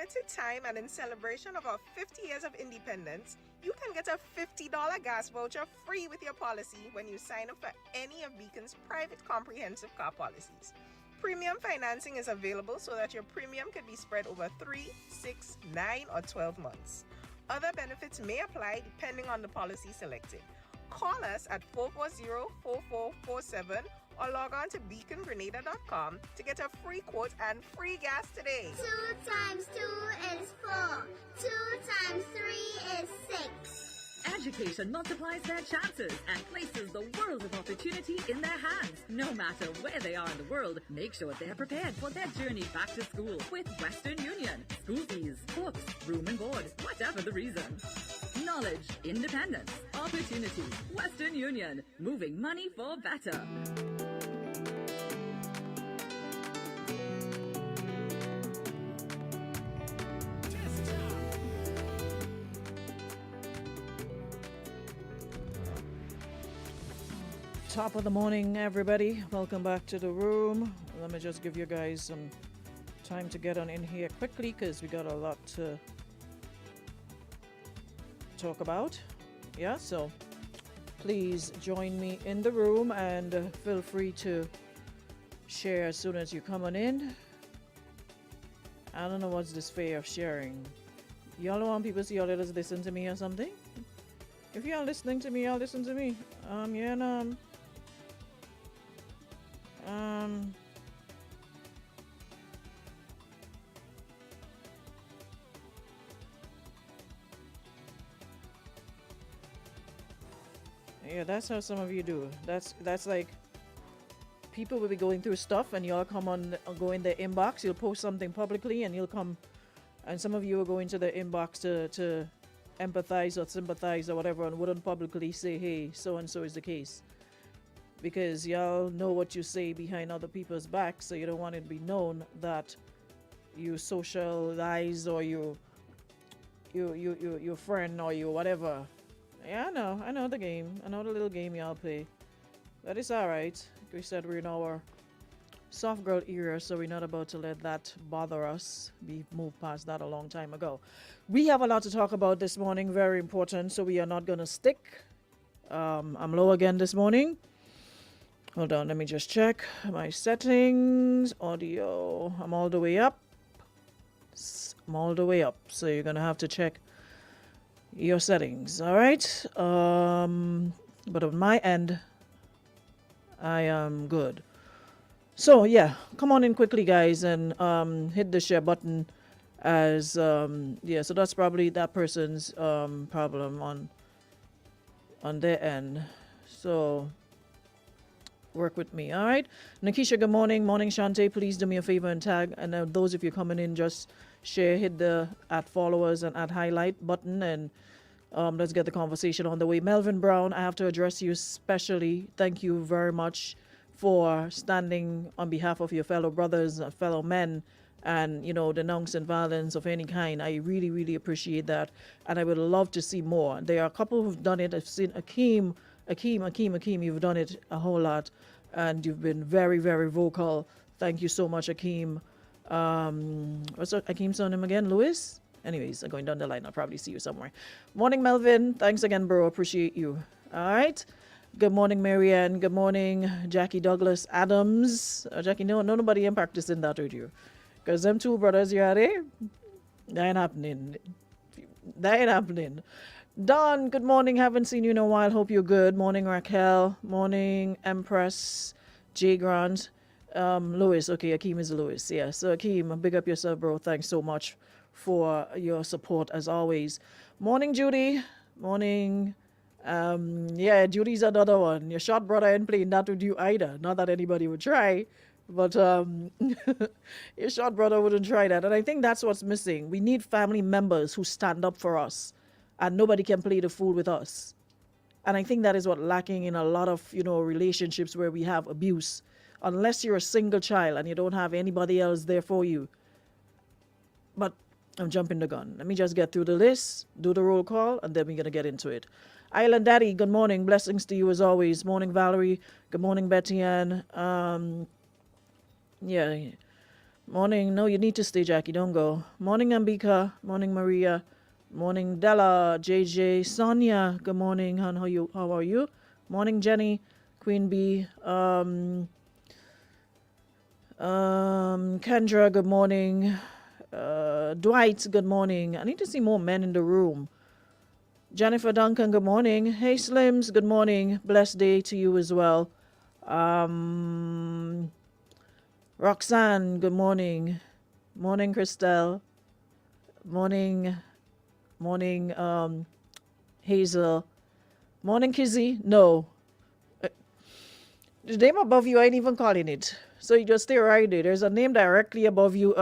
limited time and in celebration of our 50 years of independence, you can get a $50 gas voucher free with your policy when you sign up for any of Beacon's private comprehensive car policies. Premium financing is available so that your premium can be spread over 3, 6, 9, or 12 months. Other benefits may apply depending on the policy selected. Call us at 440-4447 or log on to beacongrenada.com to get a free quote and free gas today. 2 times 2 is 4. 2 times 3 is 6. Education multiplies their chances and places the world of opportunity in their hands. No matter where they are in the world, make sure they're prepared for their journey back to school with Western Union. School fees, books, room and board, whatever the reason. Knowledge, independence, opportunity. Western Union, moving money for better. Top of the morning, everybody. Welcome back to the room. Let me just give you guys some time to get on in here quickly because we got a lot to talk about. Yeah, so please join me in the room and feel free to share as soon as you come on in. I don't know what's this fear of sharing. Y'all don't want people to see y'all just listen to me or something? If y'all listening to me, y'all listen to me. Yeah, that's how some of you do. That's like people will be going through stuff and y'all come on, go in the inbox, you'll post something publicly and you'll come, and some of you will go into the inbox to empathize or sympathize or whatever and wouldn't publicly say, hey, so and so is the case. Because y'all know what you say behind other people's backs, so you don't want it to be known that you socialize or you friend or you whatever. Yeah, I know the game. I know the little game y'all play. But it's alright. We said we're in our soft girl era, so we're not about to let that bother us. We moved past that a long time ago. We have a lot to talk about this morning, very important, so we are not gonna stick. I'm low again this morning. Hold on, let me just check my settings. Audio, I'm all the way up. So you're gonna have to check your settings, all right? But on my end, I am good. So yeah, come on in quickly, guys, and hit the share button. As yeah, so that's probably that person's problem on their end. So work with me, all right? Nakisha, good morning. Morning, Shante. Please do me a favor and tag. And those of you coming in, just share, hit the @followers and @highlight button, and let's get the conversation on the way. Melvin Brown, I have to address you specially. Thank you very much for standing on behalf of your fellow brothers, fellow men, and, denouncing violence of any kind. I really, really appreciate that. And I would love to see more. There are a couple who've done it. I've seen Akeem, you've done it a whole lot. And you've been very, very vocal. Thank you so much, Akeem. What's Akeem's name again? Lewis? Anyways, I'm going down the line. I'll probably see you somewhere. Morning, Melvin. Thanks again, bro. Appreciate you. All right. Good morning, Marianne. Good morning, Jackie Douglas Adams. Jackie, nobody in practicing that with you. Because them two brothers you are there, that ain't happening. Don, good morning. Haven't seen you in a while. Hope you're good. Morning, Raquel. Morning, Empress. J. Grant. Lewis. Okay, Akeem is Lewis. Yeah, so Akeem, big up yourself, bro. Thanks so much for your support as always. Morning, Judy. Morning. Yeah, Judy's another one. Your short brother ain't playing that with you either. Not that anybody would try, but your short brother wouldn't try that. And I think that's what's missing. We need family members who stand up for us, and nobody can play the fool with us. And I think that is what lacking in a lot of, relationships where we have abuse. Unless you're a single child and you don't have anybody else there for you. But I'm jumping the gun. Let me just get through the list, do the roll call, and then we're going to get into it. Island Daddy, good morning. Blessings to you as always. Morning, Valerie. Good morning, Betty Ann. Yeah. Morning. No, you need to stay, Jackie. Don't go. Morning, Ambika. Morning, Maria. Morning, Della. JJ. Sonia. Good morning, hon. How are you? Morning, Jenny. Queen Bee. Kendra. Good morning. Dwight. Good morning. I need to see more men in the room. Jennifer Duncan. Good morning. Hey, Slims. Good morning. Blessed day to you as well. Roxanne. Good morning. Morning, Christelle. Morning, Hazel. Morning, Kizzy. No. The name above you, I ain't even calling it. So you just stay right there. There's a name directly above you,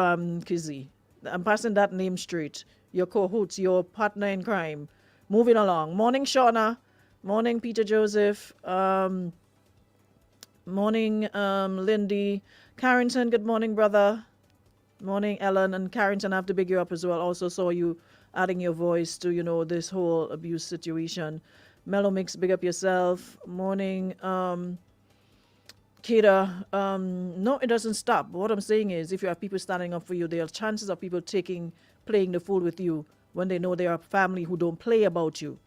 Kizzy. I'm passing that name straight. Your cahoots, your partner in crime. Moving along. Morning, Shauna. Morning, Peter Joseph. Morning, Lindy. Carrington, good morning, brother. Morning, Ellen. And Carrington, I have to big you up as well. Also saw you adding your voice to, this whole abuse situation. Mellow Mix, big up yourself. Morning, Kira. No, it doesn't stop. What I'm saying is, if you have people standing up for you, there are chances of people playing the fool with you when they know they are family who don't play about you.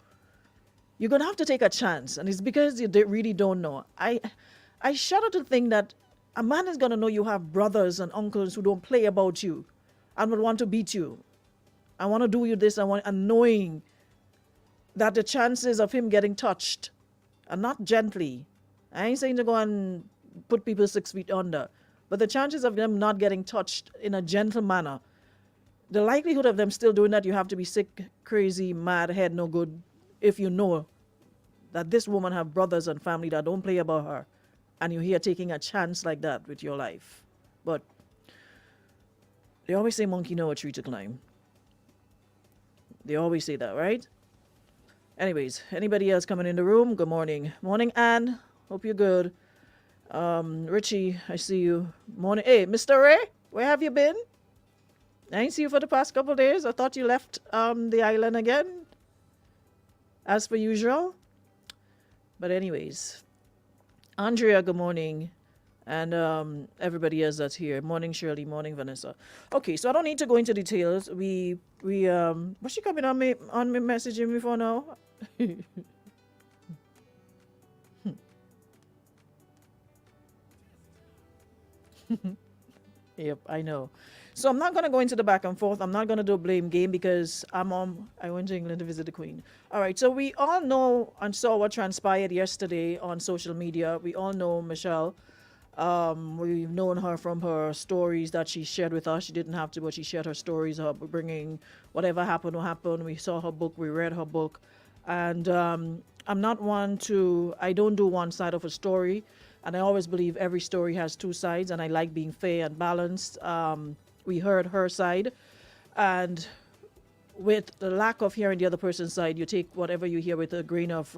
You're going to have to take a chance. And it's because you really don't know. I shudder to think that a man is going to know you have brothers and uncles who don't play about you and will want to beat you. I want to do you this, and knowing that the chances of him getting touched are not gently. I ain't saying to go and put people 6 feet under, but the chances of them not getting touched in a gentle manner, the likelihood of them still doing that, you have to be sick, crazy, mad, head no good, if you know that this woman have brothers and family that don't play about her, and you're here taking a chance like that with your life. But they always say monkey know a tree to climb. They always say that, right? Anyways, anybody else coming in the room? Good morning. Morning, Anne. Hope you're good. Richie, I see you. Morning. Hey, Mr. Ray, where have you been? I ain't see you for the past couple of days. I thought you left the island again, as per usual. But anyways, Andrea, good morning. And everybody else that's here. Morning, Shirley. Morning, Vanessa. Okay, so I don't need to go into details. Was she coming on me messaging me for now? Yep, I know. So I'm not going to go into the back and forth. I'm not going to do a blame game because I went to England to visit the Queen. All right, so we all know and saw what transpired yesterday on social media. We all know Michelle. We've known her from her stories that she shared with us. She didn't have to, but she shared her stories, her bringing whatever happened. We saw her book. We read her book. And I'm not I don't do one side of a story. And I always believe every story has two sides, and I like being fair and balanced. We heard her side, and with the lack of hearing the other person's side, you take whatever you hear with a grain of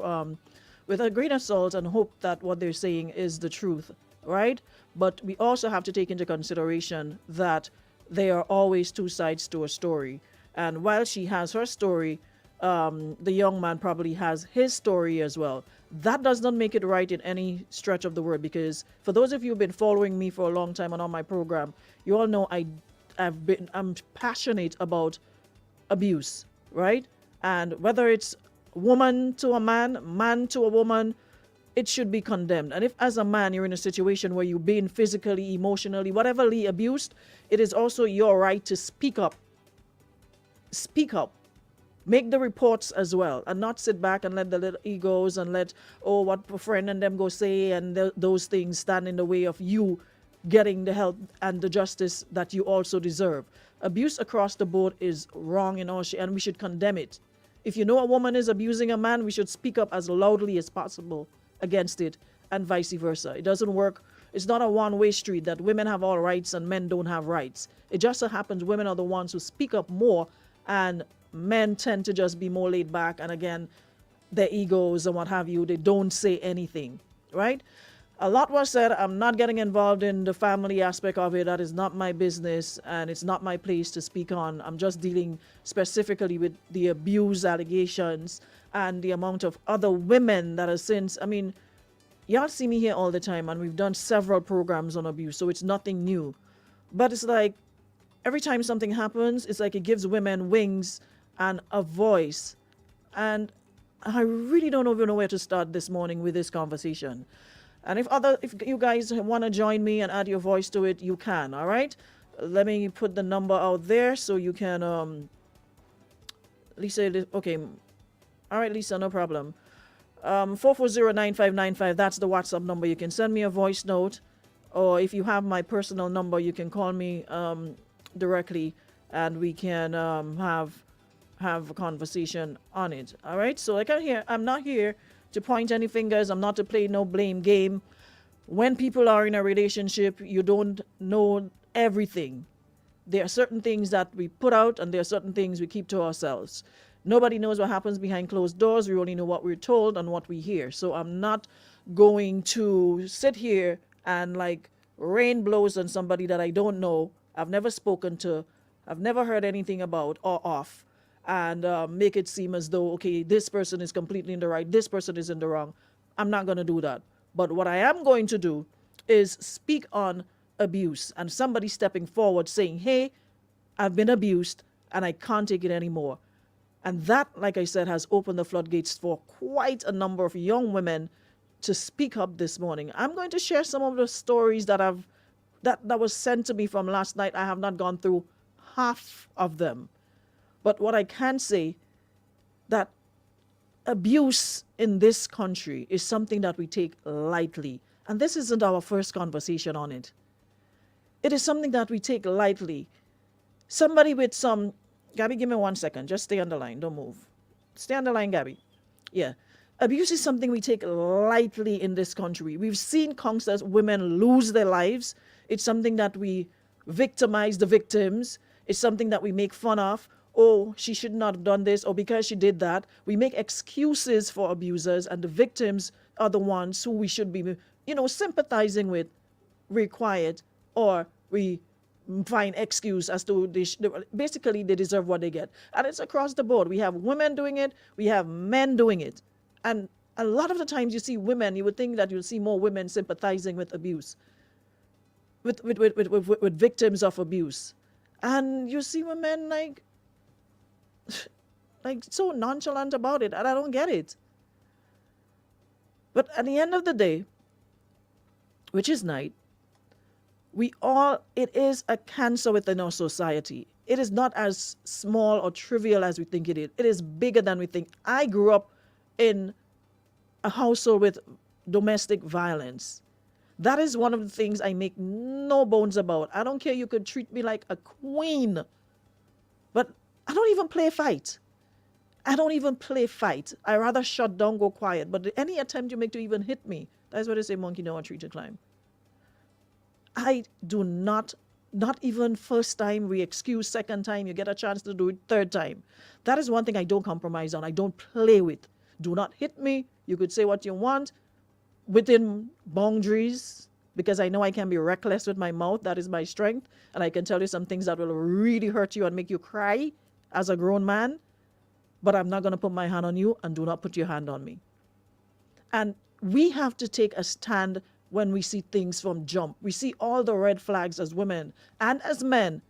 salt and hope that what they're saying is the truth, right? But we also have to take into consideration that there are always two sides to a story. And while she has her story, the young man probably has his story as well. That does not make it right in any stretch of the word, because for those of you who've been following me for a long time and on my program, you all know I'm passionate about abuse, right? And whether it's woman to a man to a woman, it should be condemned. And if as a man you're in a situation where you're being physically, emotionally, whateverly abused, it is also your right to speak up. Speak up. Make the reports as well, and not sit back and let the little egos and let, what a friend and them go say, and those things stand in the way of you getting the help and the justice that you also deserve. Abuse across the board is wrong in all and we should condemn it. If you know a woman is abusing a man, we should speak up as loudly as possible against it, and vice versa. It doesn't work. It's not a one-way street that women have all rights and men don't have rights. It just so happens women are the ones who speak up more, and men tend to just be more laid back, and again, their egos and what have you, they don't say anything, right? A lot was said. I'm not getting involved in the family aspect of it. That is not my business, and it's not my place to speak on. I'm just dealing specifically with the abuse allegations and the amount of other women that are since, y'all see me here all the time, and we've done several programs on abuse, so it's nothing new. But it's like every time something happens, it's like it gives women wings and a voice. And I really don't even know where to start this morning with this conversation. And if you guys want to join me and add your voice to it, you can. All right. Let me put the number out there so you can. Lisa, okay. All right, Lisa, no problem. 440-9595. That's the WhatsApp number. You can send me a voice note, or if you have my personal number, you can call me directly, and we can have a conversation on it. All right. So like I'm not here to point any fingers. I'm not to play no blame game. When people are in a relationship, you don't know everything. There are certain things that we put out, and there are certain things we keep to ourselves. Nobody knows what happens behind closed doors. We only know what we're told and what we hear. So I'm not going to sit here and like rain blows on somebody that I don't know, I've never spoken to, I've never heard anything about or of, and make it seem as though, okay, this person is completely in the right, this person is in the wrong. I'm not going to do that. But what I am going to do is speak on abuse and somebody stepping forward saying, hey, I've been abused and I can't take it anymore. And that, like I said, has opened the floodgates for quite a number of young women to speak up this morning. I'm going to share some of the stories that was sent to me from last night. I have not gone through half of them. But what I can say, that abuse in this country is something that we take lightly. And this isn't our first conversation on it. It is something that we take lightly. Somebody with some... Gabby, give me 1 second. Just stay on the line. Don't move. Stay on the line, Gabby. Yeah. Abuse is something we take lightly in this country. We've seen countless women lose their lives. It's something that we victimize the victims. It's something that we make fun of. Oh, she should not have done this, or because she did that. We make excuses for abusers, and the victims are the ones who we should be, sympathizing with, required, or we find excuse as to basically they deserve what they get. And it's across the board. We have women doing it, we have men doing it. And a lot of the times you see women, you would think that you'll see more women sympathizing with abuse, with victims of abuse. And you see women like so nonchalant about it, and I don't get it. But at the end of the day, which is night, it is a cancer within our society. It is not as small or trivial as we think it is. It is bigger than we think. I grew up in a household with domestic violence. That is one of the things I make no bones about. I don't care, you could treat me like a queen, but I don't even play fight. I rather shut down, go quiet. But any attempt you make to even hit me, that's what they say, monkey know a tree to climb. I do not even first time we excuse, second time you get a chance to do it, third time. That is one thing I don't compromise on. I don't play with. Do not hit me. You could say what you want within boundaries, because I know I can be reckless with my mouth. That is my strength. And I can tell you some things that will really hurt you and make you cry as a grown man. But I'm not going to put my hand on you, and do not put your hand on me. And we have to take a stand when we see things from jump. We see all the red flags as women and as men,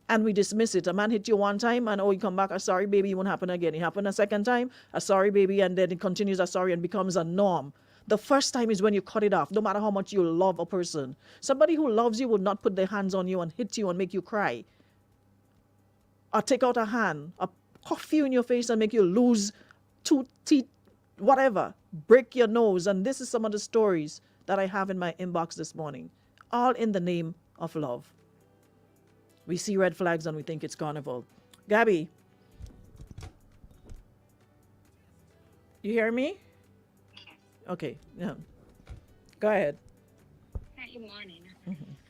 and we dismiss it. A man hit you one time, and you come back, a sorry baby, it won't happen again. It happened a second time, a sorry baby, and then it continues a sorry and becomes a norm. The first time is when you cut it off, no matter how much you love a person. Somebody who loves you will not put their hands on you and hit you and make you cry, or take out a hand, or puff you in your face and make you lose 2 teeth, whatever, break your nose. And this is some of the stories that I have in my inbox this morning, all in the name of love. We see red flags and we think it's carnival. Gabby, you hear me? Okay, yeah. Go ahead. Hi, good morning.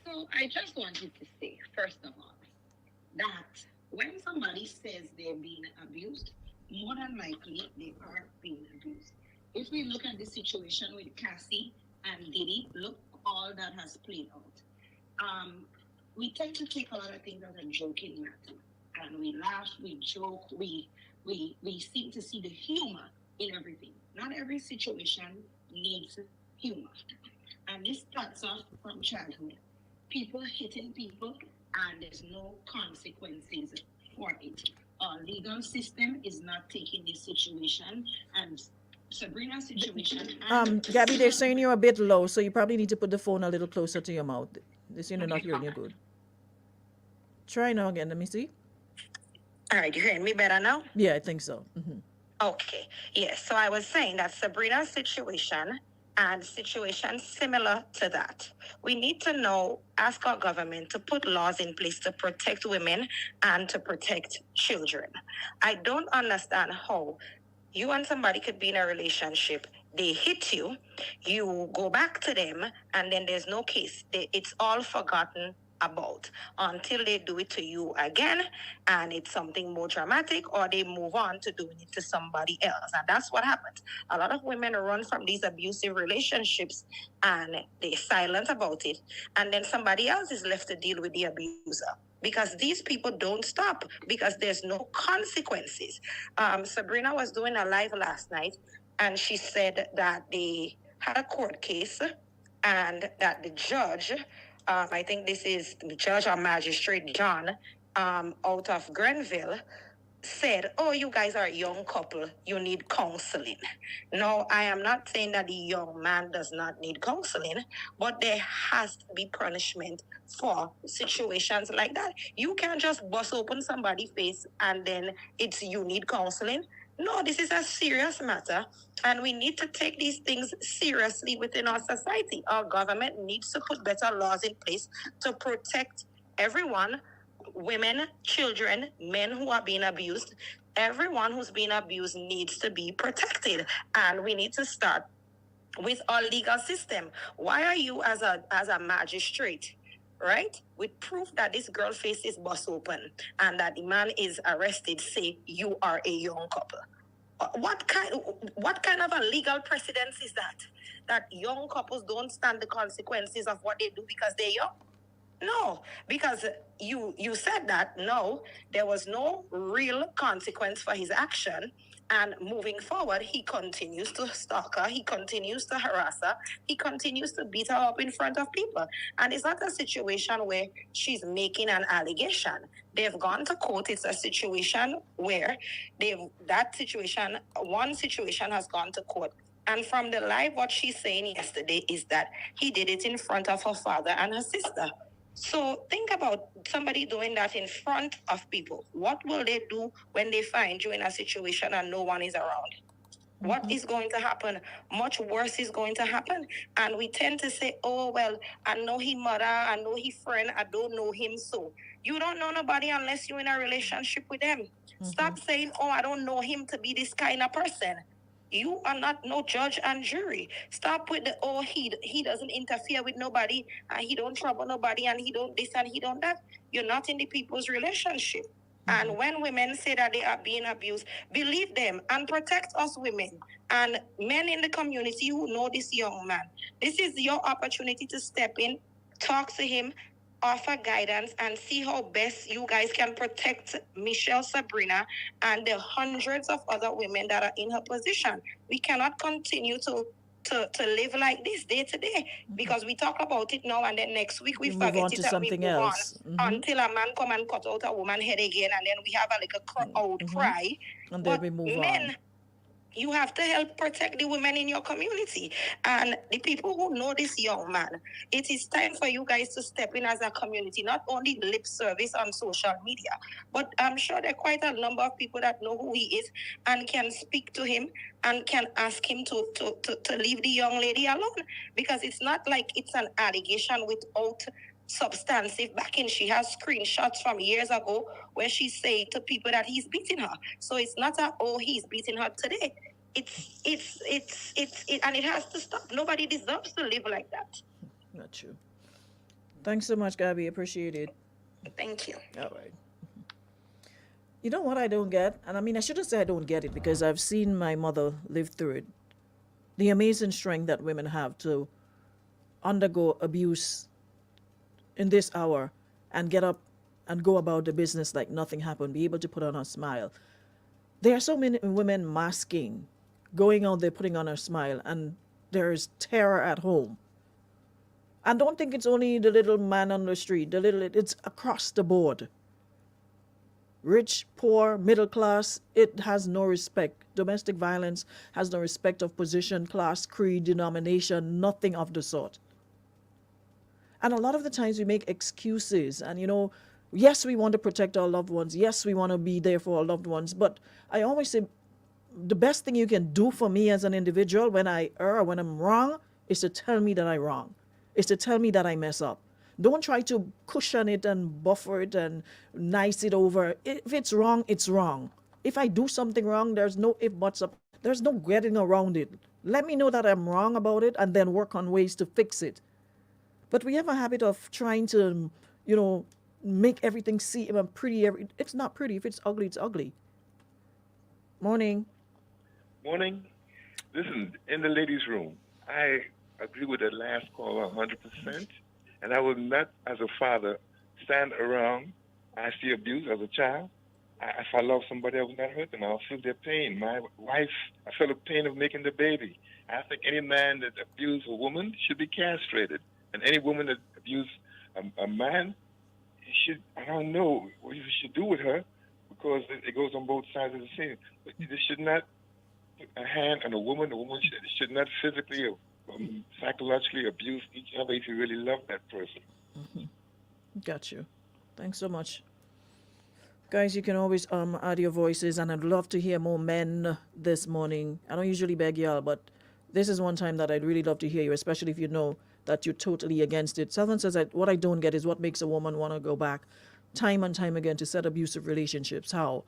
So I just wanted to say, first of all, that when somebody says they're being abused, more than likely they are being abused. If we look at the situation with Cassie and Diddy, look all that has played out. We tend to take a lot of things as a joking matter, and we laugh, we joke, we seem to see the humor in everything. Not every situation needs humor, and this starts off from childhood. People hitting people and there's no consequences for it. Our legal system is not taking this situation and Sabrina's situation. Gabby, they're saying you're a bit low, so you probably need to put the phone a little closer to your mouth. They're saying they're not hearing you good. Try now again. Let me see. All right, you hearing me better now? Yeah, I think so. Okay. Yes. So I was saying that Sabrina's situation and situations similar to that. We need to know, ask our government to put laws in place to protect women and to protect children. I don't understand how you and somebody could be in a relationship. They hit you, you go back to them, and then there's no case. It's all forgotten about until they do it to you again and it's something more dramatic or they move on to doing it to somebody else. And that's what happens. A lot of women run from these abusive relationships and they're silent about it. And then somebody else is left to deal with the abuser because these people don't stop because there's no consequences. Sabrina was doing a live last night and she said that they had a court case and that the judge, I think this is the judge or magistrate John, out of Grenville, said, oh, you guys are a young couple, you need counseling. No, I am not saying that the young man does not need counseling, but there has to be punishment for situations like that. You can't just bust open somebody's face and then it's you need counseling. No, this is a serious matter, and we need to take these things seriously within our society. Our government needs to put better laws in place to protect everyone, women, children, men who are being abused. Everyone who's being abused needs to be protected, and we need to start with our legal system. Why are you as a magistrate, right, with proof that this girl face is bust open and that the man is arrested, say you are a young couple? What kind of a legal precedence is that? That young couples don't stand the consequences of what they do because they're young? No, because you said that no, there was no real consequence for his action. And moving forward, he continues to stalk her, he continues to harass her, he continues to beat her up in front of people. And it's not a situation where she's making an allegation. They've gone to court. It's a situation where one situation has gone to court. And from the live, what she's saying yesterday is that he did it in front of her father and her sister. So think about somebody doing that in front of people. What will they do when they find you in a situation and no one is around? What is going to happen? Much worse is going to happen. And we tend to say, oh, well, I know his mother, I know his friend, I don't know him. So you don't know nobody unless you're in a relationship with them. Stop saying, oh, I don't know him to be this kind of person. You are not no judge and jury. Stop with the, oh, he doesn't interfere with nobody, and he don't trouble nobody, and he don't this and he don't that. You're not in the people's relationship. And when women say that they are being abused, believe them and protect us women and men in the community who know this young man. This is your opportunity to step in, talk to him, offer guidance, and see how best you guys can protect Michelle, Sabrina, and the hundreds of other women that are in her position. We cannot continue to live like this day to day because we talk about it now and then next week we forget move on it to and something we move else. on until a man come and cut out a woman head again and then we have a cry. And then we move on. You have to help protect the women in your community and the people who know this young man. It is time for you guys to step in as a community, not only lip service on social media, but I'm sure there are quite a number of people that know who he is and can speak to him and can ask him to leave the young lady alone, because it's not like it's an allegation without substantive backing. She has screenshots from years ago where she said to people that he's beating her. So it's not he's beating her today. It's and it has to stop. Nobody deserves to live like that. Not true. Thanks so much, Gabby. Appreciate it. Thank you. All right. You know what I don't get? And I mean, I shouldn't say I don't get it because I've seen my mother live through it. The amazing strength that women have to undergo abuse in this hour and get up and go about the business like nothing happened, be able to put on a smile. There are so many women masking, going out there putting on a smile, and there is terror at home. And don't think it's only the little man on the street. It's across the board. Rich, poor, middle class, it has no respect. Domestic violence has no respect of position, class, creed, denomination, nothing of the sort. And a lot of the times we make excuses and, yes, we want to protect our loved ones. Yes, we want to be there for our loved ones. But I always say the best thing you can do for me as an individual when I err, when I'm wrong, is to tell me that I'm wrong. Is to tell me that I mess up. Don't try to cushion it and buffer it and nice it over. If it's wrong, it's wrong. If I do something wrong, there's no if buts up. There's no getting around it. Let me know that I'm wrong about it and then work on ways to fix it. But we have a habit of trying to, make everything seem pretty. It's not pretty. If it's ugly, it's ugly. Morning. Morning. Listen, in the ladies' room, I agree with the last caller 100%. And I would not, as a father, stand around. I see abuse as a child. If I love somebody, I would not hurt them. I'll feel their pain. My wife, I feel the pain of making the baby. I think any man that abuses a woman should be castrated. And any woman that abuses a man, I don't know what you should do with her, because it goes on both sides of the scene. But you should not put a hand on a woman. A woman should not physically or psychologically abuse each other if you really love that person. Got you. Thanks so much. Guys, you can always add your voices, and I'd love to hear more men this morning. I don't usually beg y'all, but this is one time that I'd really love to hear you, especially if you know that you're totally against it. Someone says that what I don't get is what makes a woman want to go back time and time again to set abusive relationships. How?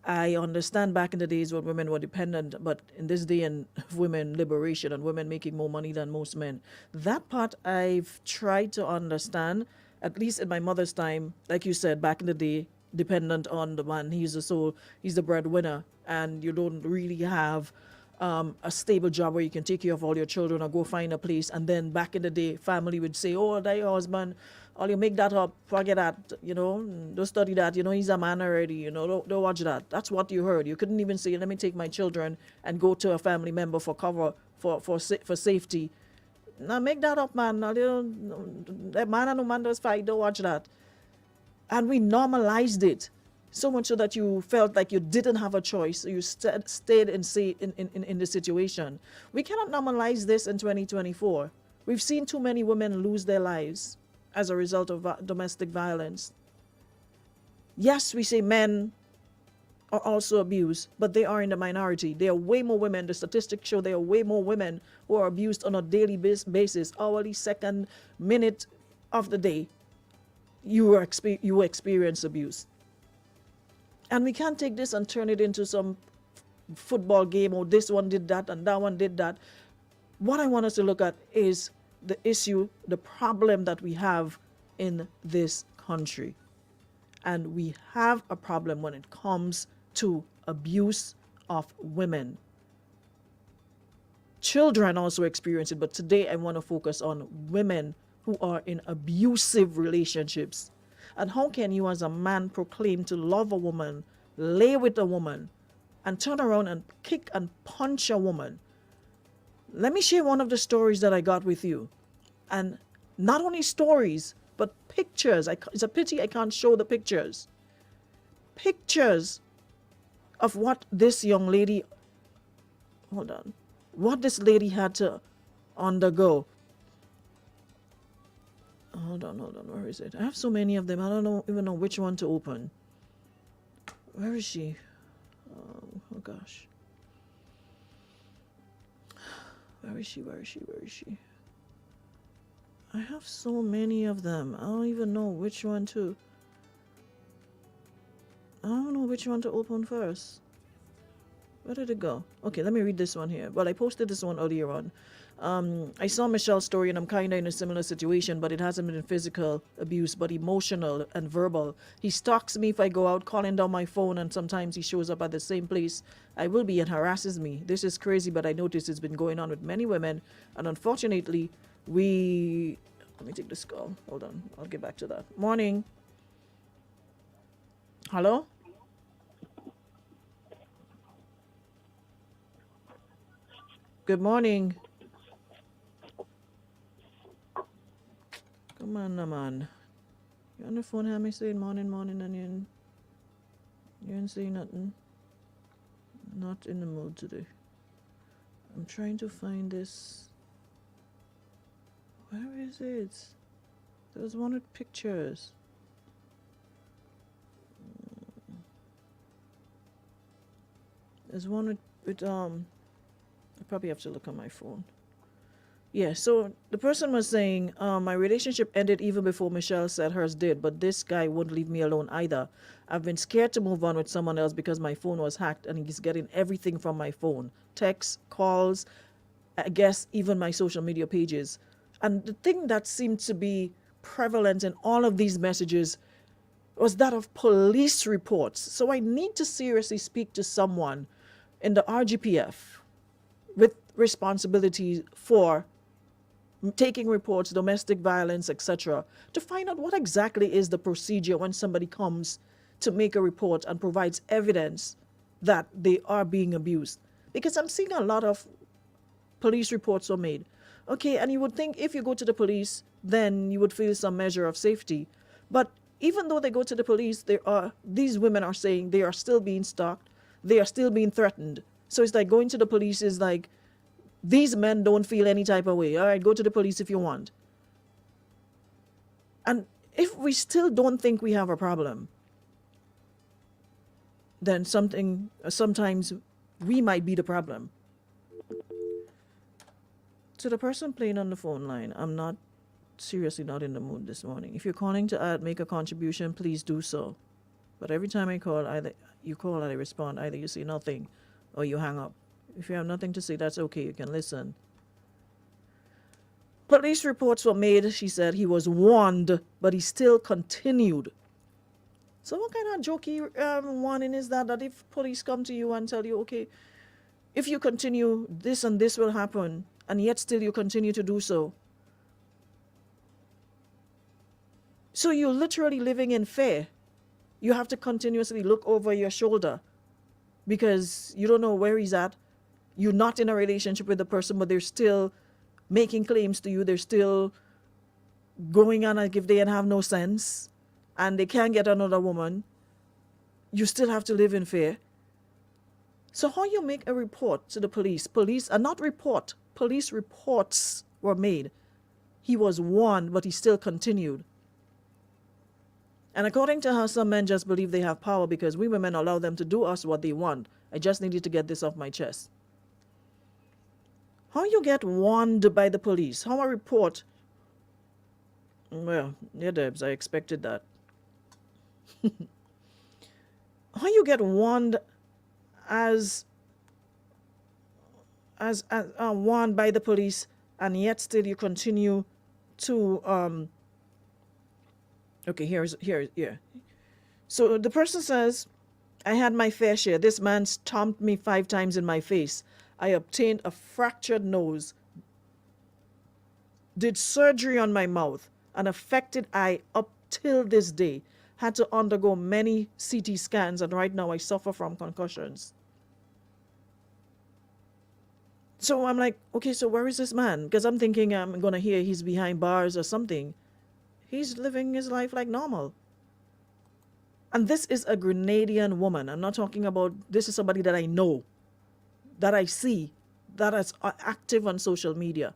I understand back in the days when women were dependent, but in this day and women liberation and women making more money than most men, that part I've tried to understand, at least in my mother's time, like you said, back in the day, dependent on the man. He's the breadwinner, and you don't really have a stable job where you can take care of all your children or go find a place. And then back in the day, family would say, oh, that your husband, all you make that up, forget that, don't study that, he's a man already, don't watch that. That's what you heard. You couldn't even say, let me take my children and go to a family member for cover, for safety. Now make that up, man. That man and no man does fight, don't watch that. And we normalized it so much so that you felt like you didn't have a choice. You stayed in the situation. We cannot normalize this in 2024. We've seen too many women lose their lives as a result of domestic violence. Yes, we say men are also abused, but they are in the minority. There are way more women. The statistics show there are way more women who are abused on a daily basis, hourly, second, minute of the day. You experience abuse. And we can't take this and turn it into some football game, or this one did that and that one did that. What I want us to look at is the issue, the problem that we have in this country. And we have a problem when it comes to abuse of women. Children also experience it, but today I want to focus on women who are in abusive relationships. And how can you as a man proclaim to love a woman, lay with a woman, and turn around and kick and punch a woman? Let me share one of the stories that I got with you. And not only stories, but pictures. It's a pity I can't show the pictures. Pictures of what this young lady, what this lady had to undergo. Hold on, where is it? I have so many of them, I don't even know which one to open. Where is she? Oh gosh. Where is she? I have so many of them. I don't even know which one to. I don't know which one to open first. Where did it go? Okay, let me read this one here. Well, I posted this one earlier on. I saw Michelle's story, and I'm kind of in a similar situation, but it hasn't been physical abuse, but emotional and verbal. He stalks me if I go out, calling down my phone, and sometimes he shows up at the same place I will be and harasses me. This is crazy, but I notice it's been going on with many women, and unfortunately, let me take this call. Hold on, I'll get back to that. Morning. Hello? Good morning. no, man. You on the phone, have me saying morning, morning, and you ain't saying nothing. Not in the mood today. I'm trying to find this. Where is it? There was one with pictures. There's one with I probably have to look on my phone. Yeah, so the person was saying, my relationship ended even before Michelle said hers did, but this guy won't leave me alone either. I've been scared to move on with someone else because my phone was hacked and he's getting everything from my phone. Texts, calls, I guess even my social media pages. And the thing that seemed to be prevalent in all of these messages was that of police reports. So I need to seriously speak to someone in the RGPF with responsibility for taking reports, domestic violence, etc., to find out what exactly is the procedure when somebody comes to make a report and provides evidence that they are being abused. Because I'm seeing a lot of police reports were made. Okay, and you would think if you go to the police, then you would feel some measure of safety. But even though they go to the police, these women are saying they are still being stalked, they are still being threatened. So it's like going to the police is like, these men don't feel any type of way. All right, go to the police if you want. And if we still don't think we have a problem, then sometimes we might be the problem. To the person playing on the phone line, I'm seriously not in the mood this morning. If you're calling to make a contribution, please do so. But every time I call, either you call and I respond, either you say nothing or you hang up. If you have nothing to say, that's okay. You can listen. Police reports were made, she said. He was warned, but he still continued. So what kind of jokey warning is that if police come to you and tell you, okay, if you continue, this and this will happen, and yet still you continue to do so? So you're literally living in fear. You have to continuously look over your shoulder because you don't know where he's at. You're not in a relationship with the person, but they're still making claims to you. They're still going on like if they have no sense and they can't get another woman. You still have to live in fear. So how you make a report to the police? Police reports were made. He was warned, but he still continued. And according to her, some men just believe they have power because we women allow them to do us what they want. I just needed to get this off my chest. How you get warned by the police? How a report? Well, yeah, Debs, I expected that. How you get warned as warned by the police and yet still you continue to okay, yeah. So the person says, I had my fair share. This man stomped me 5 times in my face. I obtained a fractured nose, did surgery on my mouth, an affected eye up till this day, had to undergo many CT scans, and right now I suffer from concussions. So I'm like, okay, so where is this man? Because I'm thinking I'm going to hear he's behind bars or something. He's living his life like normal. And this is a Grenadian woman. I'm not talking about, this is somebody that I know, that I see, that is active on social media.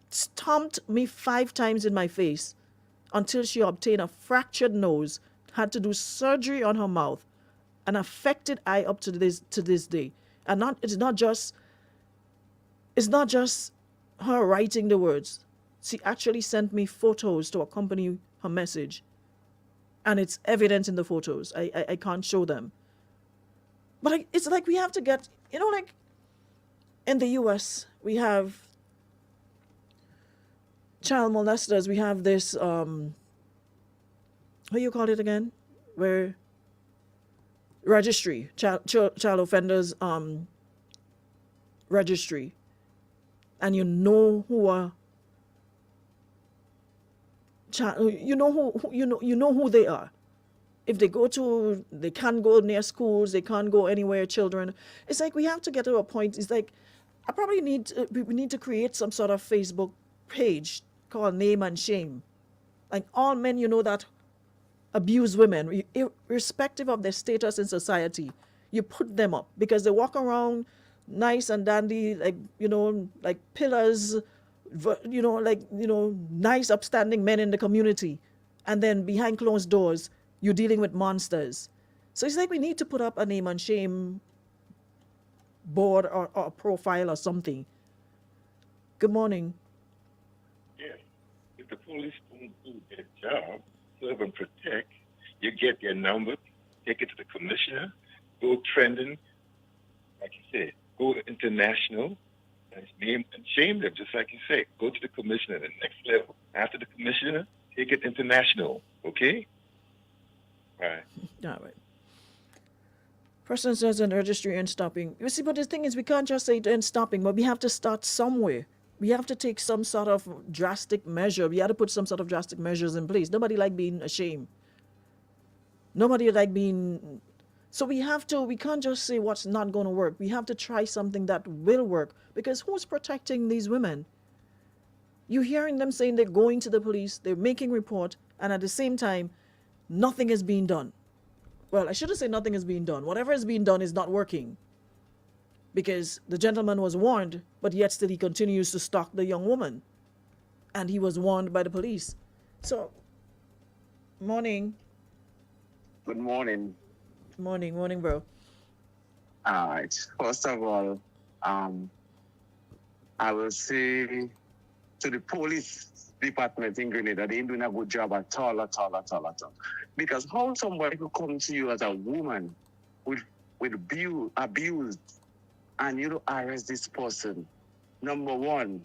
Stomped me 5 times in my face until she obtained a fractured nose, had to do surgery on her mouth, an affected eye up to this day. And it's not just her writing the words. She actually sent me photos to accompany her message. And it's evident in the photos. I can't show them. But it's like we have to get, like in the US, we have child molesters. We have this, what do you call it again? Where registry, child offenders registry. And you know who are, you know who they are. If they can't go near schools, they can't go anywhere, children. It's like we have to get to a point. It's like we need to create some sort of Facebook page called Name and Shame. Like all men, you know, that abuse women, irrespective of their status in society, you put them up because they walk around nice and dandy, like, you know, like pillars, you know, like, you know, nice, upstanding men in the community. And then behind closed doors, you're dealing with monsters. So it's like we need to put up a name and shame board or a profile or something. Good morning. Yes. If the police don't do their job, serve and protect, you get their number, take it to the commissioner, go trending, like you said, go international, and name and shame them, just like you said. Go to the commissioner, the next level. After the commissioner, take it international. Okay? All right. All right. Person says in registry and stopping. You see, but the thing is, we can't just say and stopping, but we have to start somewhere. We have to take some sort of drastic measure. We have to put some sort of drastic measures in place. Nobody like being ashamed. Nobody like being... So we can't just say what's not going to work. We have to try something that will work. Because who's protecting these women? You're hearing them saying they're going to the police, they're making report, and at the same time, nothing is being done. Well, I shouldn't say nothing is being done. Whatever is being done is not working. Because the gentleman was warned, but yet still he continues to stalk the young woman. And he was warned by the police. So, morning. Good morning. Morning, bro. All right. First of all, I will say to the police department in Grenada, they ain't doing a good job at all. Because how somebody could come to you as a woman with abused, and you don't arrest this person? Number one.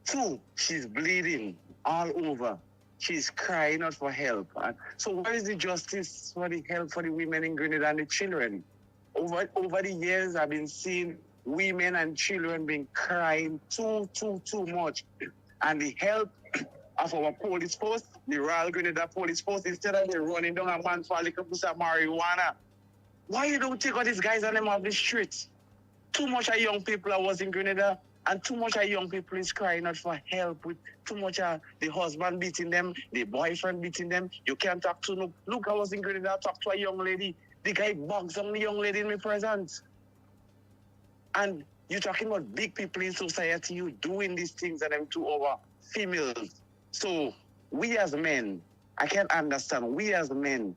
Two, she's bleeding all over. She's crying out for help. And so where is the justice for the help for the women in Grenada and the children? Over the years, I've been seeing women and children being crying too much. And the help of our police force, the Royal Grenada Police Force, instead of they running down a man for a little piece of marijuana, why you don't take all these guys and them off the streets? Too much of young people I was in Grenada, and too much of young people is crying out for help with too much of the husband beating them, the boyfriend beating them. You can't talk to no. Look, I was in Grenada, I talked to a young lady. The guy bugs on the young lady in my presence. And you're talking about big people in society, you doing these things and them to our females. So we as men, I can't understand, we as men,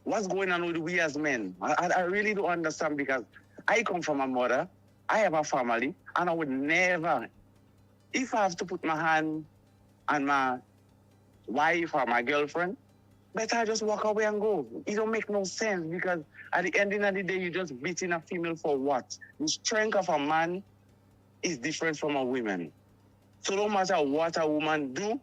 what's going on with we as men? I really don't understand, because I come from a mother, I have a family, and I would never, if I have to put my hand on my wife or my girlfriend, better I just walk away and go. It don't make no sense, because at the end of the day, you're just beating a female for what? The strength of a man is different from a woman. So no matter what a woman do,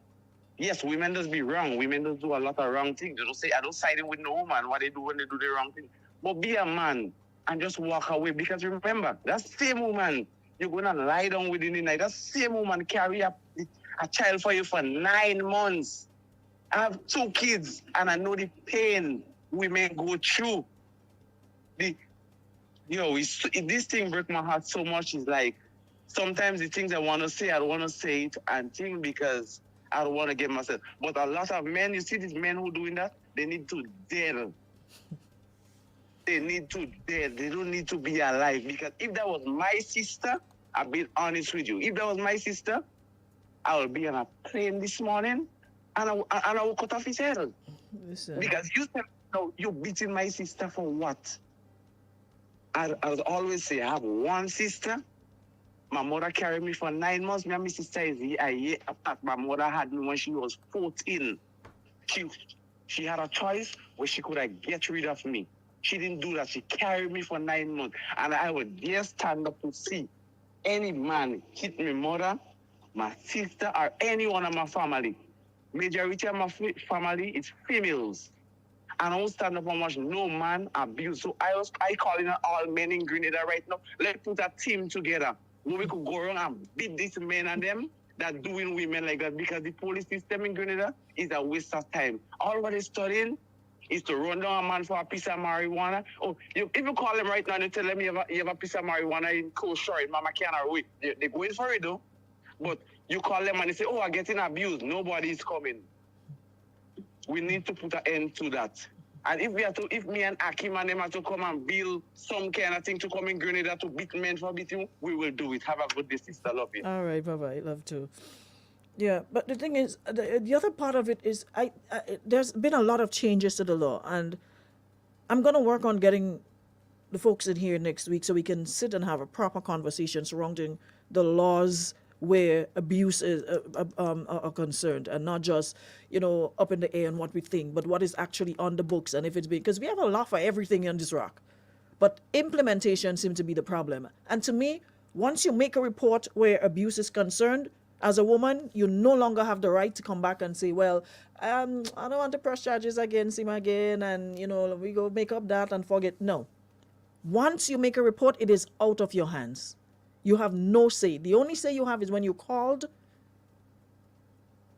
yes, women does be wrong. Women does do a lot of wrong things. They don't say, I don't side in with no woman, what they do when they do the wrong thing. But be a man and just walk away, because remember, that same woman you're going to lie down with in the night, that same woman carry a child for you for 9 months. I have 2 kids, and I know the pain women go through. This thing breaks my heart so much. It's like, sometimes the things I want to say, I don't want to say it, and think because I don't want to get myself. But a lot of men, you see these men who doing that, they need to dare. They need to dare. They don't need to be alive. Because if that was my sister, I'll be honest with you. If that was my sister, I would be on a plane this morning, and I will cut off his head. Listen. Because you said, no, you're beating my sister for what? I would always say, I have one sister. My mother carried me for 9 months. Me and my sister is a year apart. My mother had me when she was 14. She had a choice where she could have get rid of me. She didn't do that. She carried me for 9 months. And I would dare stand up to see any man hit my mother, my sister, or anyone of my family. Majority of my family is females. And I won't stand up and watch no man abuse. So I calling on all men in Grenada right now. Let's put a team together where we could go around and beat these men and them that doing women like that, because the police system in Grenada is a waste of time. All what they're studying is to run down a man for a piece of marijuana. Oh, if you call them right now and tell them you have a piece of marijuana in Coast Shore, in Mama Canary, they're going for it though. But You call them and they say, oh, I'm getting abused. Nobody's coming. We need to put an end to that. And if me and Akim and them have to come and build some kind of thing to come in Grenada to beat men for beating, we will do it. Have a good day, sister. Love you. All right, bye-bye. Love too. Yeah, but the thing is, the other part of it is, there's been a lot of changes to the law, and I'm going to work on getting the folks in here next week so we can sit and have a proper conversation surrounding the laws where abuse is are concerned, and not just, up in the air and what we think, but what is actually on the books, and if it's been, because we have a law for everything on this rock, but implementation seems to be the problem. And to me, once you make a report where abuse is concerned, as a woman, you no longer have the right to come back and say, well, I don't want to press charges against him again, and we go make up that and forget. No. Once you make a report, it is out of your hands. You have no say. The only say you have is when you called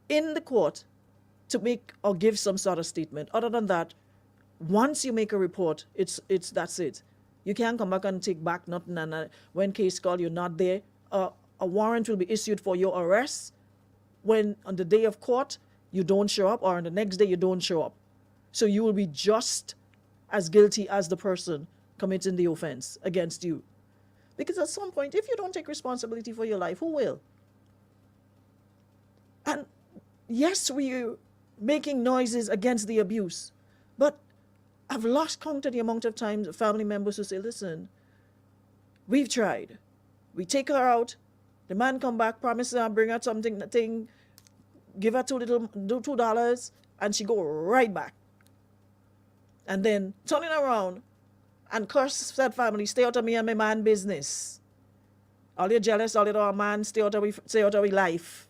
in the court to make or give some sort of statement. Other than that, once you make a report, that's it. You can't come back and take back nothing. And when case called, you're not there. A warrant will be issued for your arrest when on the day of court you don't show up, or on the next day you don't show up. So you will be just as guilty as the person committing the offense against you. Because at some point, if you don't take responsibility for your life, who will? And yes, we're making noises against the abuse, but I've lost count of the amount of times family members who say, listen, we've tried. We take her out, the man come back, promise her, bring her something, give her $2, and she go right back. And then turning around and curse said family, stay out of me and my man business. All you jealous, all you don't man, stay out of we life.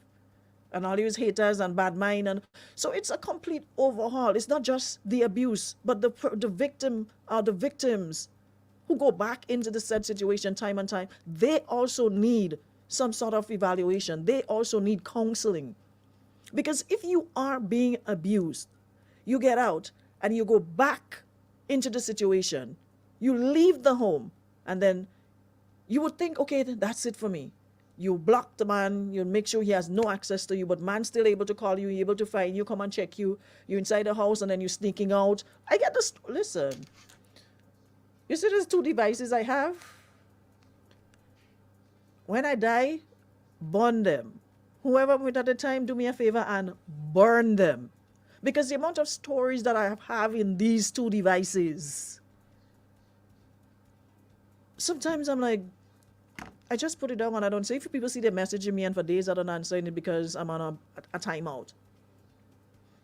And all these haters and bad mind. And so it's a complete overhaul. It's not just the abuse, but the victim or the victims who go back into the said situation time and time. They also need some sort of evaluation. They also need counseling. Because if you are being abused, you get out and you go back into the situation, you leave the home, and then you would think, okay, that's it for me. You block the man, you make sure he has no access to you, but man's still able to call you, able to find you, come and check you. You're inside the house and then you're sneaking out. I get this. Listen, you see these 2 devices I have? When I die, burn them. Whoever I'm with at the time, do me a favor and burn them. Because the amount of stories that I have in these 2 devices, sometimes I'm like, I just put it down and I don't say. If people see them messaging me and for days I don't answer it because I'm on a timeout.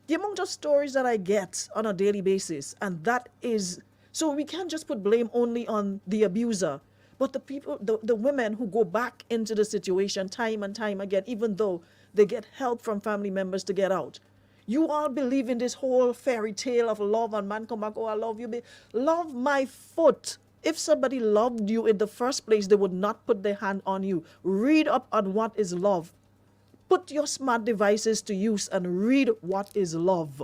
The amount of stories that I get on a daily basis, and that is, so we can't just put blame only on the abuser, but the people, the women who go back into the situation time and time again, even though they get help from family members to get out. You all believe in this whole fairy tale of love and man come back, oh, I love you. Love my foot. If somebody loved you in the first place, they would not put their hand on you. Read up on what is love. Put your smart devices to use and read what is love.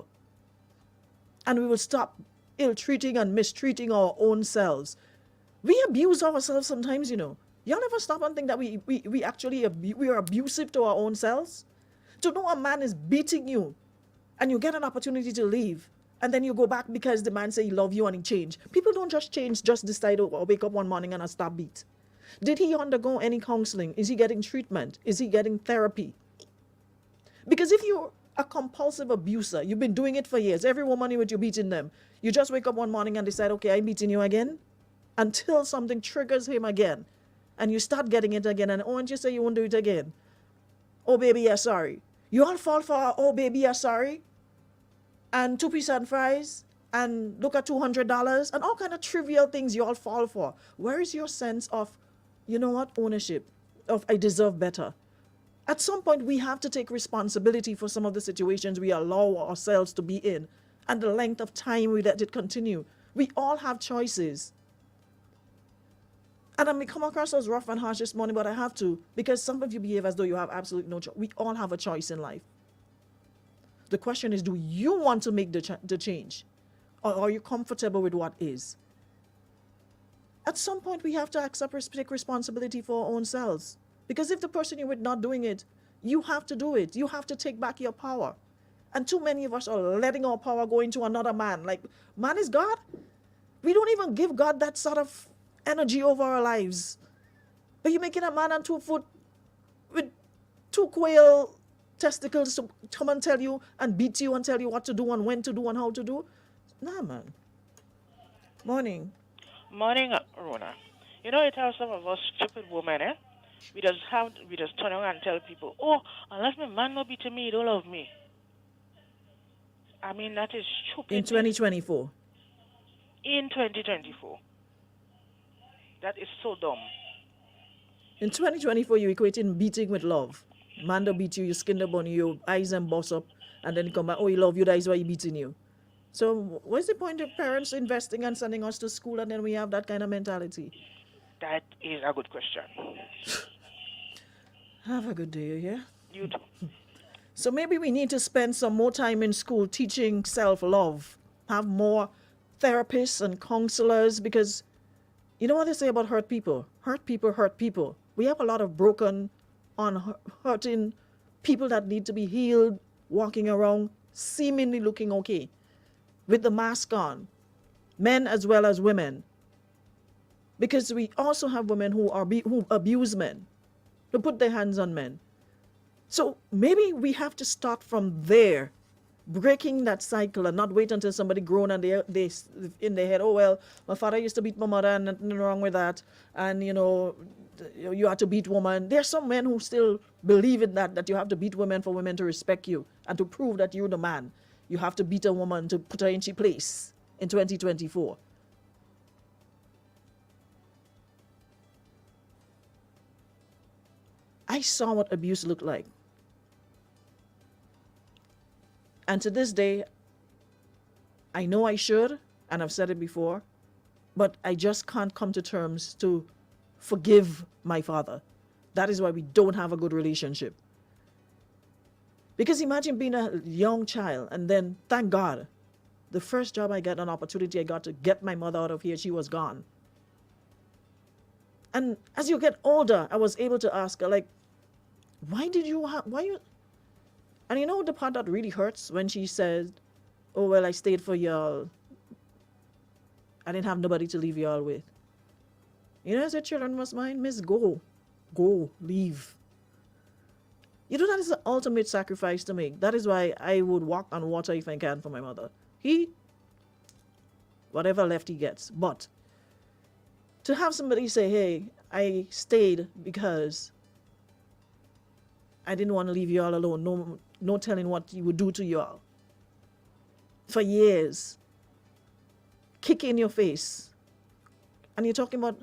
And we will stop ill-treating and mistreating our own selves. We abuse ourselves sometimes, Y'all never stop and think that we actually we are abusive to our own selves. To know a man is beating you and you get an opportunity to leave, and then you go back because the man say he love you and he change. People don't just change, just decide or wake up one morning and stop beat. Did he undergo any counseling? Is he getting treatment? Is he getting therapy? Because if you're a compulsive abuser, you've been doing it for years, every woman you with, you're beating them. You just wake up one morning and decide, okay, I'm beating you again, until something triggers him again. And you start getting it again, and won't you say you won't do it again? Oh, baby, yeah, sorry. You all fall for, oh, baby, yeah, sorry. And 2 piece and fries, and look at $200, and all kind of trivial things you all fall for. Where is your sense of, ownership, of I deserve better? At some point, we have to take responsibility for some of the situations we allow ourselves to be in, and the length of time we let it continue. We all have choices. And I may come across as rough and harsh this morning, but I have to, because some of you behave as though you have absolutely no choice. We all have a choice in life. The question is, do you want to make the change? Or are you comfortable with what is? At some point, we have to take responsibility for our own selves. Because if the person you're with not doing it, You have to do it. You have to take back your power. And too many of us are letting our power go into another man. Like, man is God? We don't even give God that sort of energy over our lives. But you're making a man on 2 foot with 2 quail testicles to come and tell you and beat you and tell you what to do and when to do and how to do. Nah, man. Morning. Morning, Rona. You know, it has some of us stupid women, eh? We just turn around and tell people, oh, unless my man no beat me, he don't love me. I mean, that is stupid. In 2024. In 2024. That is so dumb. In 2024, you're equating beating with love. Man don't beat you, you skin the bone, your eyes and boss up, and then you come back, oh, he love you, that is why he beating you. So what's the point of parents investing and sending us to school and then we have that kind of mentality? That is a good question. Have a good day, yeah? You too. So maybe we need to spend some more time in school teaching self-love, have more therapists and counselors, because you know what they say about hurt people? Hurt people hurt people. We have a lot of broken, hurting people that need to be healed, walking around, seemingly looking okay, with the mask on, men as well as women. Because we also have women who abuse men, who put their hands on men. So maybe we have to start from there, breaking that cycle and not wait until somebody grown and they in their head, oh, well, my father used to beat my mother and nothing wrong with that. And, you know, you have to beat women. There are some men who still believe in that you have to beat women for women to respect you and to prove that you're the man. You have to beat a woman to put her in her place in 2024. I saw what abuse looked like. And to this day, I know I should, and I've said it before, but I just can't come to terms to forgive my father. That is why we don't have a good relationship. Because imagine being a young child and then, thank God, the first job I got, an opportunity I got to get my mother out of here, she was gone. And as you get older, I was able to ask her, like, and you know the part that really hurts when she said, oh, well, I stayed for y'all. I didn't have nobody to leave y'all with. You know, as a children must mind, miss, go, leave. You know, that is the ultimate sacrifice to make. That is why I would walk on water if I can for my mother. Whatever left he gets. But to have somebody say, hey, I stayed because I didn't want to leave you all alone. No telling what you would do to you all. For years. Kick in your face. And you're talking about,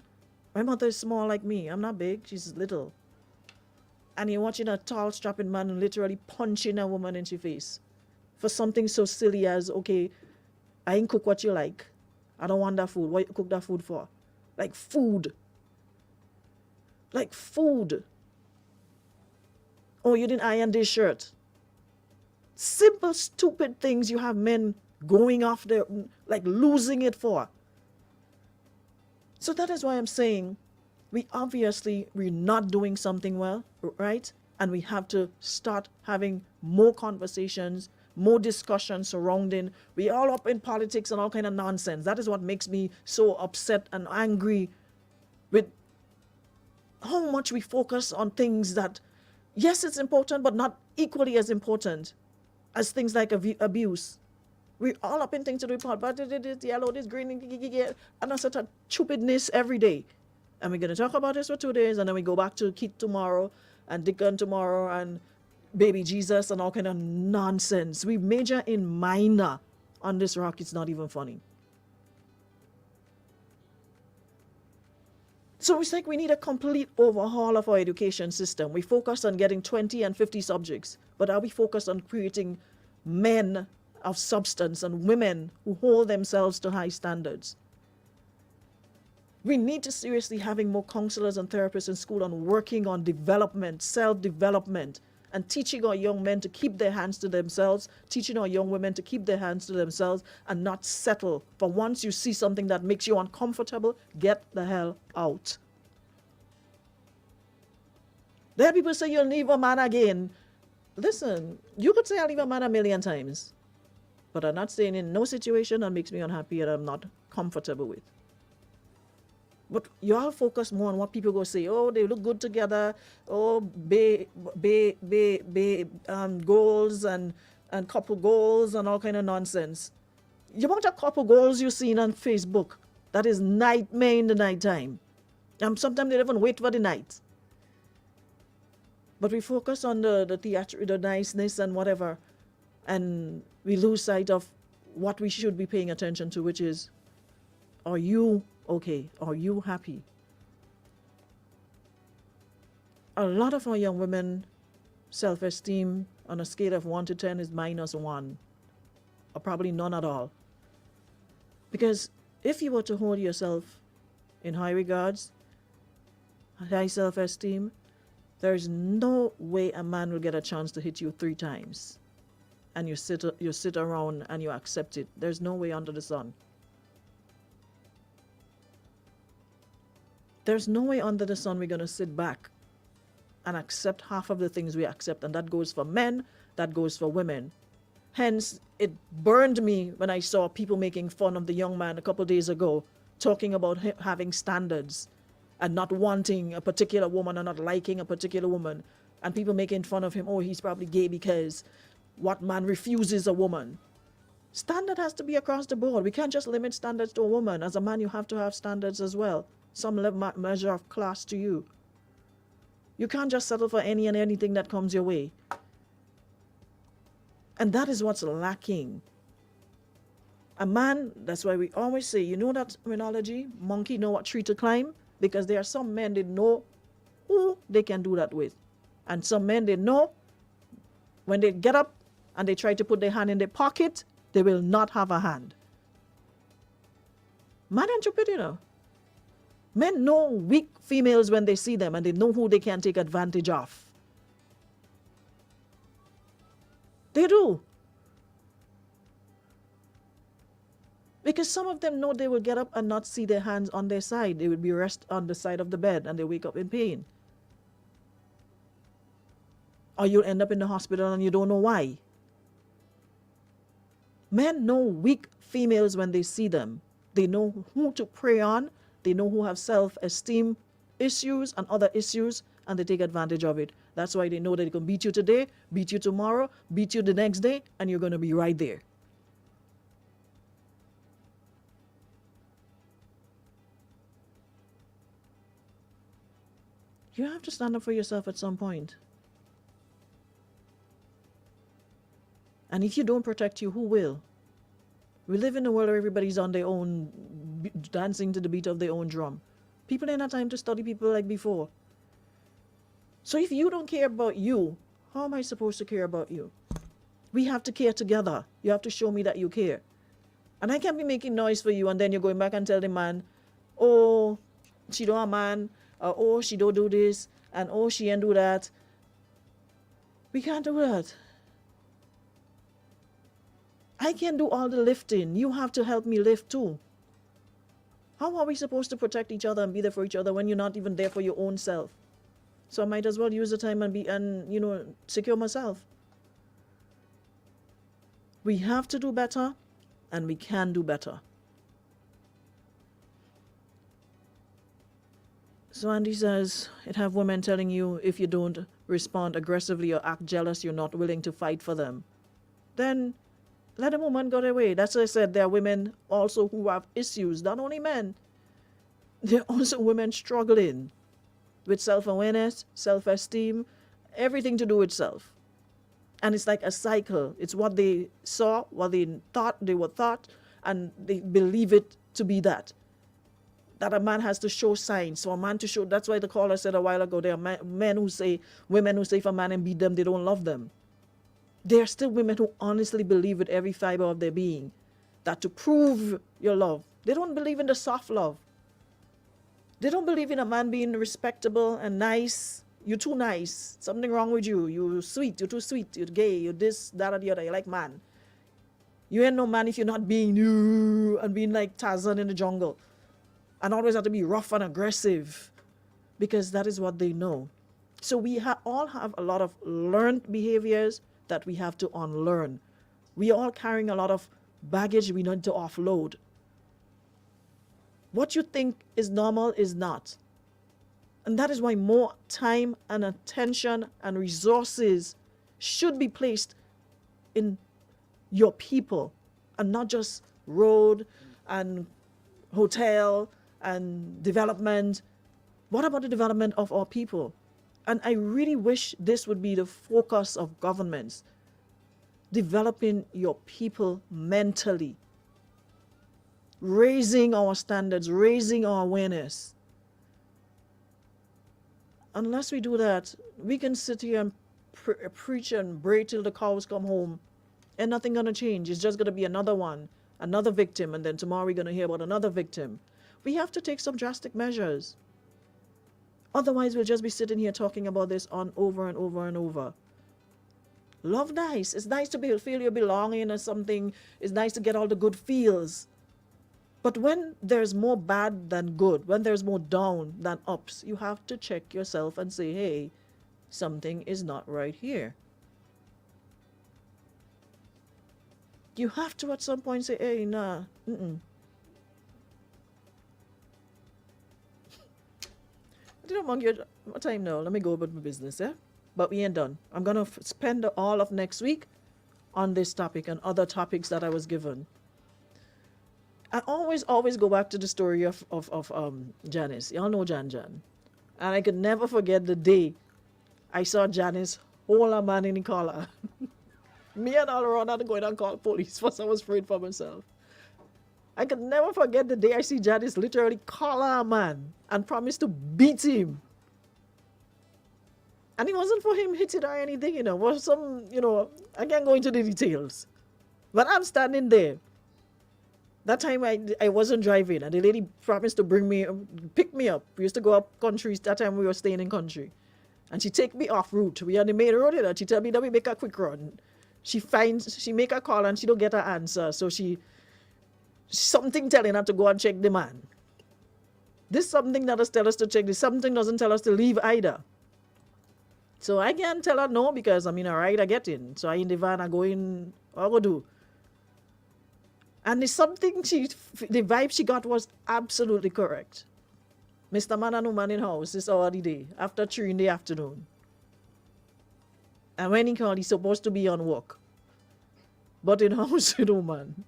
my mother is small like me. I'm not big. She's little. And you're watching a tall, strapping man literally punching a woman in her face. For something so silly as, okay, I ain't cook what you like. I don't want that food. What you cook that food for? Like food. Oh, you didn't iron this shirt. Simple, stupid things you have men going off there, like losing it for. So that is why I'm saying we're not doing something well, right? And we have to start having more conversations, more discussions surrounding. We all up in politics and all kind of nonsense. That is what makes me so upset and angry with how much we focus on things that, yes, it's important, but not equally as important as things like abuse. We're all up in things to do with but this yellow, this green, and that's such a stupidness every day. And we're going to talk about this for 2 days, and then we go back to Keith tomorrow, and Dickon tomorrow, and Baby Jesus, and all kind of nonsense. We major in minor on this rock. It's not even funny. So it's like we need a complete overhaul of our education system. We focus on getting 20 and 50 subjects, but are we focused on creating men of substance and women who hold themselves to high standards? We need to seriously having more counselors and therapists in school on working on development, self-development, and teaching our young men to keep their hands to themselves, teaching our young women to keep their hands to themselves and not settle for once you see something that makes you uncomfortable, get the hell out. There are people say you'll leave a man again. Listen, you could say I'll leave a man a million times, but I'm not saying in no situation that makes me unhappy and I'm not comfortable with. But you all focus more on what people go say. Oh, they look good together. Oh, goals and couple goals and all kind of nonsense. You want a couple goals you seen on Facebook? That is nightmare in the nighttime. And sometimes they don't even wait for the night. But we focus on the theater, the niceness and whatever, and we lose sight of what we should be paying attention to, which is, are you okay? Are you happy? A lot of our young women, self-esteem on a scale of 1 to 10 is -1, or probably none at all. Because if you were to hold yourself in high regards, high self-esteem, there's no way a man will get a chance to hit you 3 times and you sit around and you accept it. There's no way under the sun. There's no way under the sun we're going to sit back and accept half of the things we accept, and that goes for men, that goes for women. Hence, it burned me when I saw people making fun of the young man a couple of days ago, talking about having standards and not wanting a particular woman or not liking a particular woman, and people making fun of him. Oh, he's probably gay because what man refuses a woman? Standard has to be across the board. We can't just limit standards to a woman. As a man, you have to have standards as well. Some measure of class to you. You can't just settle for any and anything that comes your way. And that is what's lacking. A man, that's why we always say, you know that terminology, monkey know what tree to climb? Because there are some men that know who they can do that with. And some men, they know when they get up and they try to put their hand in their pocket, they will not have a hand. Man ain't stupid, you know. Men know weak females when they see them, and they know who they can take advantage of. They do. Because some of them know they will get up and not see their hands on their side. They will be rest on the side of the bed and they wake up in pain. Or you'll end up in the hospital and you don't know why. Men know weak females when they see them. They know who to prey on. They know who have self-esteem issues and other issues, and they take advantage of it. That's why they know that they can beat you today, beat you tomorrow, beat you the next day, and you're going to be right there. You have to stand up for yourself at some point. And if you don't protect you, who will? We live in a world where everybody's on their own, dancing to the beat of their own drum. People ain't have time to study people like before. So if you don't care about you, how am I supposed to care about you? We have to care together. You have to show me that you care. And I can't be making noise for you and then you're going back and tell the man, oh, she don't have a man, or oh, she don't do this, and oh, she ain't do that. We can't do that. I can do all the lifting. You have to help me lift too. How are we supposed to protect each other and be there for each other when you're not even there for your own self? So I might as well use the time and secure myself. We have to do better, and we can do better. So Andy says, it have women telling you if you don't respond aggressively or act jealous, you're not willing to fight for them. Then let a woman go their way. That's why I said there are women also who have issues, not only men. There are also women struggling with self-awareness, self-esteem, everything to do with self. And it's like a cycle. It's what they saw, what they thought they were taught, and they believe it to be that. That a man has to show signs. So a man to show, that's why the caller said a while ago, there are women who say if a man and beat them, they don't love them. There are still women who honestly believe with every fiber of their being that to prove your love, they don't believe in the soft love. They don't believe in a man being respectable and nice. You're too nice. Something wrong with you. You're sweet. You're too sweet. You're gay. You're this, that, or the other. You like man. You ain't no man if you're not being you and being like Tarzan in the jungle. And always have to be rough and aggressive. Because that is what they know. So we all have a lot of learned behaviors that we have to unlearn. We all carrying a lot of baggage we need to offload. What you think is normal is not. And that is why more time and attention and resources should be placed in your people and not just road and hotel and development. What about the development of our people? And I really wish this would be the focus of governments. Developing your people mentally. Raising our standards, raising our awareness. Unless we do that, we can sit here and preach and pray till the cows come home, and nothing gonna change. It's just gonna be another one, another victim, and then tomorrow we're gonna hear about another victim. We have to take some drastic measures. Otherwise, we'll just be sitting here talking about this on over and over and over. Love nice. It's nice to feel you belonging or something. It's nice to get all the good feels. But when there's more bad than good, when there's more down than ups, you have to check yourself and say, hey, something is not right here. You have to at some point say, hey, nah, I don't want your time now. Let me go about my business, eh? But we ain't done. I'm going to spend all of next week on this topic and other topics that I was given. I always go back to the story of Janice. Y'all know Jan. And I could never forget the day I saw Janice hold a man in the collar. Me and all around had to go in and call police because I was afraid for myself. I could never forget the day I see Janice literally collar a man and promise to beat him. And it wasn't for him hitting or anything, it was some, I can't go into the details. But I'm standing there. That time I wasn't driving, and the lady promised to pick me up. We used to go up country. That time we were staying in country. And she take me off route. We on the main road, and she tell me that we make a quick run. She make a call and she don't get her answer. So something telling her to go and check the man. This something that does tell us to check. This something doesn't tell us to leave either. So I can't tell her no because I'm in a ride I get in. So I in the van, I go in, what I go do? And it's something the vibe she got was absolutely correct. Mr. Man and woman in house, it's already day, after 3 in the afternoon. And when he called, he's supposed to be on work. But in house with woman.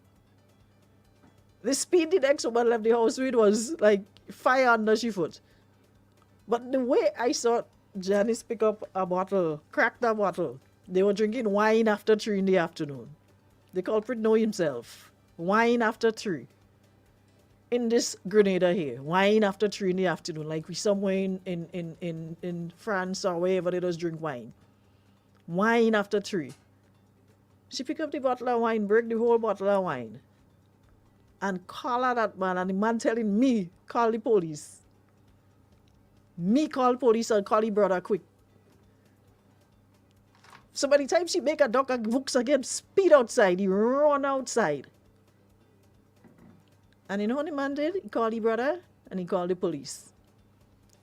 The speed the next woman left the house with was like fire under she foot. But the way I saw Janice pick up a bottle, crack that bottle, they were drinking wine after 3 in the afternoon. The culprit know himself. Wine after 3. In this Grenada here, wine after 3 in the afternoon, like we somewhere in France or wherever they just drink wine. Wine after 3. She picked up the bottle of wine, break the whole bottle of wine, and call her that man, and the man telling me, call the police. Me call police and call the brother quick. So by the time she make a duck and books again, speed outside, he run outside. And you know what the man did? He called the brother and he called the police.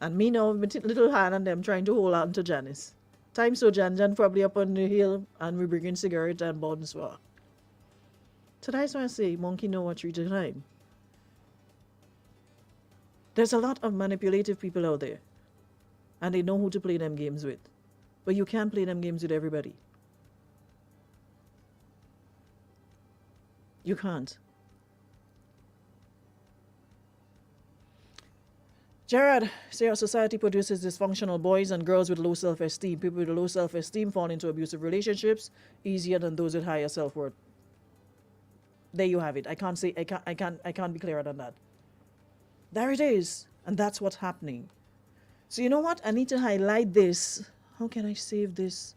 And me now with my little hand and them trying to hold on to Janice. Time so Jan probably up on the hill and we bringing cigarette and buns for her. So that's why I say monkey know what treat the time. There's a lot of manipulative people out there. And they know who to play them games with. But you can't play them games with everybody. You can't. Gerard, say our society produces dysfunctional boys and girls with low self-esteem. People with low self-esteem fall into abusive relationships easier than those with higher self-worth. There you have it. I can't be clearer than that. There it is. And that's what's happening. So you know what? I need to highlight this. How can I save this?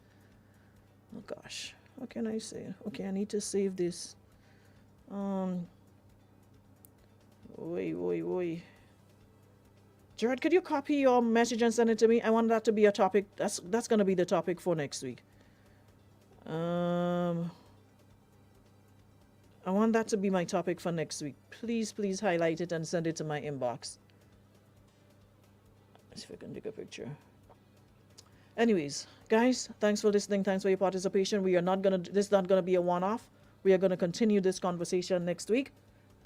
Oh gosh. How can I say? Okay, I need to save this. Wait. Gerard, could you copy your message and send it to me? I want that to be a topic. That's going to be the topic for next week. I want that to be my topic for next week. Please highlight it and send it to my inbox. Let's see if I can take a picture. Anyways, guys, thanks for listening. Thanks for your participation. This is not gonna be a one-off. We are gonna continue this conversation next week,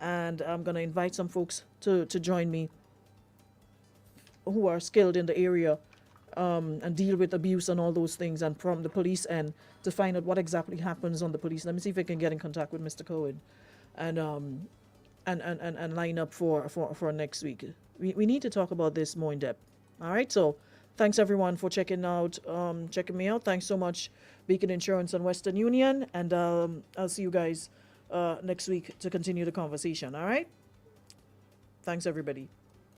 and I'm gonna invite some folks to join me who are skilled in the area, and deal with abuse and all those things, and from the police end to find out what exactly happens on the police. Let me see if I can get in contact with Mr. Cohen, and line up for next week. We need to talk about this more in depth. All right, so thanks everyone for checking me out. Thanks so much, Beacon Insurance and Western Union, and I'll see you guys next week to continue the conversation. All right, thanks everybody.